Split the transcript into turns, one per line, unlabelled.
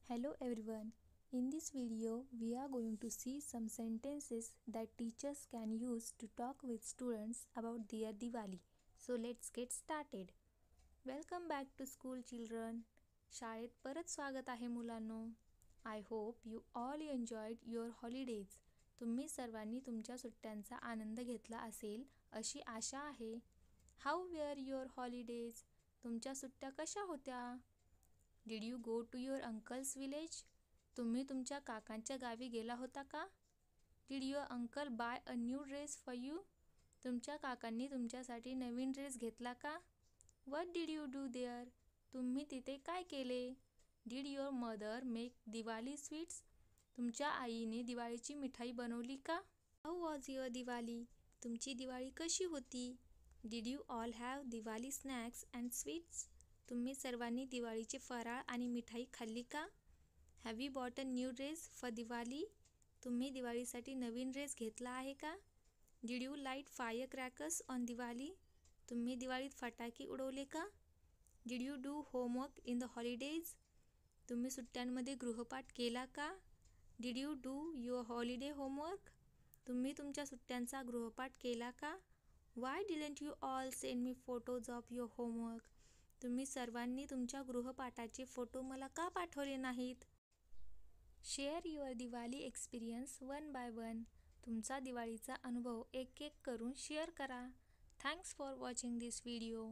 Hello everyone. In this video, we are going to see some sentences that teachers can use to talk with students about their Diwali. So let's get started. Welcome back to school children. शाळेत परत स्वागत आहे मुलांनो. I hope you all enjoyed your holidays. तुम्ही सर्वांनी तुमच्या सुट्ट्यांचा आनंद घेतला असेल अशी आशा आहे. How were your holidays? तुमच्या सुट्ट्या कशा होत्या? Did you go to your uncle's village? तुम्ही तुमच्या काकांच्या गावी गेला होता का? Did your uncle buy a new dress for you? तुमच्या काकांनी तुमच्यासाठी नवीन ड्रेस घेतला का? What did you do there? तुम्ही तिथे काय केले? Did your mother make Diwali sweets? तुमच्या आईने दिवाळीची मिठाई बनवली का? How was your Diwali? तुमची दिवाळी कशी होती? Did you all have Diwali snacks and sweets? तुम्ही सर्वांनी दिवाळीचे फराळ आणि मिठाई खाल्ली का? Have you bought a new dress for Diwali? तुम्ही दिवाळीसाठी नवीन ड्रेस घेतला आहे का? Did you light firecrackers on Diwali? तुम्ही दिवाळीत फटाके उडवले का? Did you do homework in the holidays? तुम्ही सुट्ट्यांमध्ये गृहपाठ केला का? Did you do your holiday homework? तुम्ही तुमच्या सुट्ट्यांचा गृहपाठ केला का? Why didn't you all send me photos of your homework? तुम्ही सर्वांनी तुमच्या गृहपाठाचे फोटो मला का पाठवले नाहीत? Share your Diwali experience one by one. तुमचा दिवाळीचा अनुभव एक एक करून शेअर करा. Thanks for watching this video.